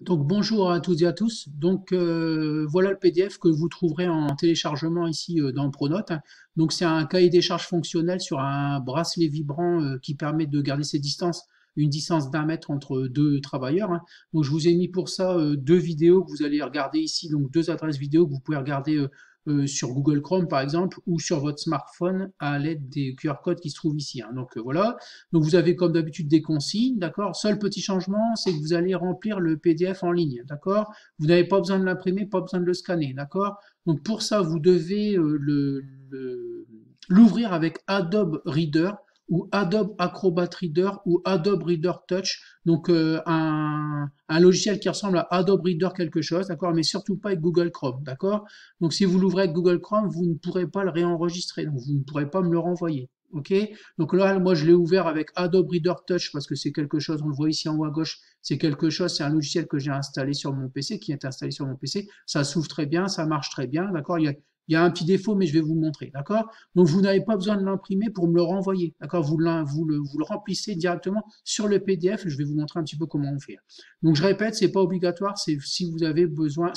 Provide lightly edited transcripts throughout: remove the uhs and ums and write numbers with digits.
Donc bonjour à toutes et à tous. Voilà le PDF que vous trouverez en téléchargement ici dans Pronote, hein. Donc c'est un cahier des charges fonctionnel sur un bracelet vibrant qui permet de garder ses distances, une distance d'1 mètre entre deux travailleurs, hein. Donc je vous ai mis pour ça deux vidéos que vous allez regarder ici, donc deux adresses vidéo que vous pouvez regarder sur Google Chrome par exemple ou sur votre smartphone à l'aide des QR codes qui se trouvent ici, hein. Voilà. Donc vous avez comme d'habitude des consignes, d'accord? Seul petit changement, c'est que vous allez remplir le PDF en ligne, d'accord? Vous n'avez pas besoin de l'imprimer, pas besoin de le scanner, d'accord? Donc pour ça, vous devez l'ouvrir avec Adobe Reader ou Adobe Acrobat Reader ou Adobe Reader Touch, donc un logiciel qui ressemble à Adobe Reader quelque chose, d'accord, mais surtout pas avec Google Chrome, d'accord. Donc si vous l'ouvrez avec Google Chrome, vous ne pourrez pas le réenregistrer, donc vous ne pourrez pas me le renvoyer. Ok, donc là, moi, je l'ai ouvert avec Adobe Reader Touch parce que c'est quelque chose, on le voit ici en haut à gauche, c'est quelque chose, c'est un logiciel que j'ai installé sur mon PC, qui est installé sur mon PC. Ça s'ouvre très bien, ça marche très bien, d'accord. Il y a un petit défaut, mais je vais vous le montrer, d'accord. Donc vous n'avez pas besoin de l'imprimer pour me le renvoyer, d'accord. Vous le remplissez directement sur le PDF. Je vais vous montrer un petit peu comment on fait. Donc je répète, c'est pas obligatoire, c'est si vous avez besoin,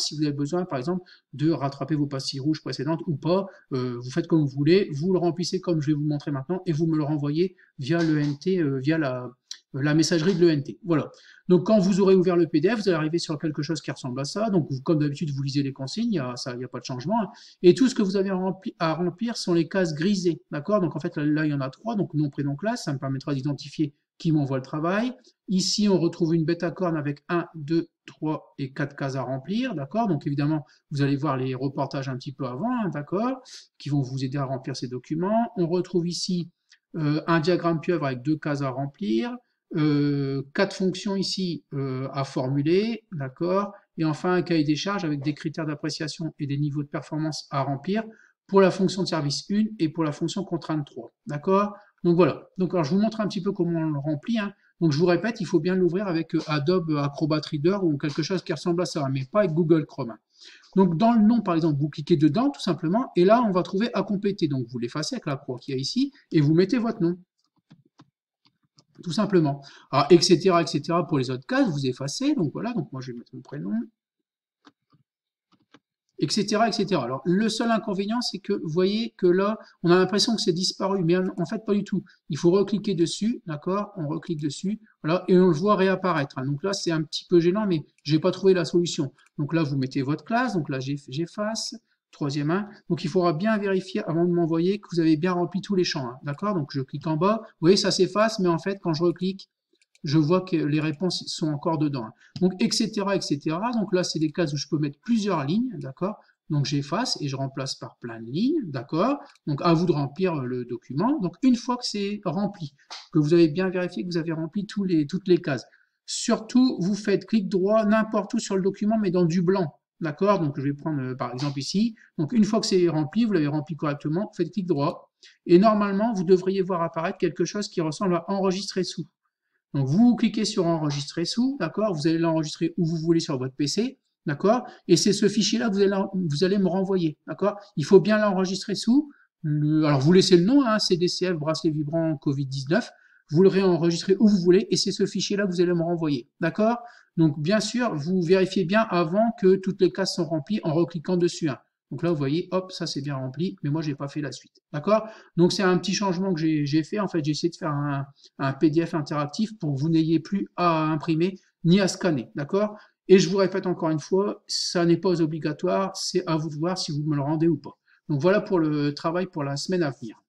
par exemple, de rattraper vos pastilles rouges précédentes ou pas. Vous faites comme vous voulez, vous le remplissez comme je vais vous montrer maintenant et vous me le renvoyez via l'ENT, via la messagerie de l'ENT. Voilà. Donc quand vous aurez ouvert le PDF, vous allez arriver sur quelque chose qui ressemble à ça. Donc comme d'habitude, vous lisez les consignes, il n'y a pas de changement, hein. Et tout ce que vous avez à remplir sont les cases grisées. D'accord. Donc en fait, là, il y en a trois. Donc nom, prénom, classe, ça me permettra d'identifier qui m'envoie le travail. Ici, on retrouve une bêta corne avec 1, 2, 3 et 4 cases à remplir. D'accord. Donc évidemment, vous allez voir les reportages un petit peu avant, hein, d'accord, qui vont vous aider à remplir ces documents. On retrouve ici un diagramme pieuvre avec 2 cases à remplir, 4 fonctions ici à formuler, d'accord, et enfin un cahier des charges avec des critères d'appréciation et des niveaux de performance à remplir pour la fonction de service 1 et pour la fonction contrainte 3, d'accord. Donc voilà. Donc alors je vous montre un petit peu comment on le remplit, hein. Donc je vous répète, il faut bien l'ouvrir avec Adobe Acrobat Reader ou quelque chose qui ressemble à ça, mais pas avec Google Chrome, hein. Donc dans le nom, par exemple, vous cliquez dedans tout simplement, et là on va trouver à compléter. Donc vous l'effacez avec la croix qu'il y a ici, et vous mettez votre nom, tout simplement. Alors, etc., etc. Pour les autres cases, vous effacez. Donc voilà, donc moi je vais mettre mon prénom, etc., etc. Alors, le seul inconvénient, c'est que vous voyez que là, on a l'impression que c'est disparu, mais en fait, pas du tout. Il faut recliquer dessus, d'accord. On reclique dessus, voilà, et on le voit réapparaître, hein. Donc là, c'est un petit peu gênant, mais j'ai pas trouvé la solution. Donc là, vous mettez votre classe, donc là, j'efface, troisième 1. Donc il faudra bien vérifier avant de m'envoyer que vous avez bien rempli tous les champs, hein, d'accord. Donc je clique en bas, vous voyez, ça s'efface, mais en fait, quand je reclique, je vois que les réponses sont encore dedans, hein. Donc, etc., etc. Donc là, c'est des cases où je peux mettre plusieurs lignes, d'accord. Donc j'efface et je remplace par plein de lignes, d'accord. Donc à vous de remplir le document. Donc une fois que c'est rempli, que vous avez bien vérifié que vous avez rempli toutes les cases, surtout vous faites clic droit n'importe où sur le document, mais dans du blanc, d'accord. Donc je vais prendre par exemple ici. Donc une fois que c'est rempli, vous l'avez rempli correctement, faites clic droit et normalement vous devriez voir apparaître quelque chose qui ressemble à enregistrer sous. Donc vous cliquez sur enregistrer sous, d'accord, vous allez l'enregistrer où vous voulez sur votre PC, d'accord, et c'est ce fichier-là que vous allez me renvoyer, d'accord. Il faut bien l'enregistrer sous, alors vous laissez le nom, hein, CDCF, bracelet vibrant Covid-19, vous le réenregistrez où vous voulez, et c'est ce fichier-là que vous allez me renvoyer, d'accord. Donc bien sûr, vous vérifiez bien avant que toutes les cases sont remplies en recliquant dessus, hein. Donc là, vous voyez, hop, ça c'est bien rempli, mais moi, j'ai pas fait la suite, d'accord. Donc c'est un petit changement que j'ai fait, en fait, j'ai essayé de faire un PDF interactif pour que vous n'ayez plus à imprimer ni à scanner, d'accord. Et je vous répète encore une fois, ça n'est pas obligatoire, c'est à vous de voir si vous me le rendez ou pas. Donc voilà pour le travail pour la semaine à venir.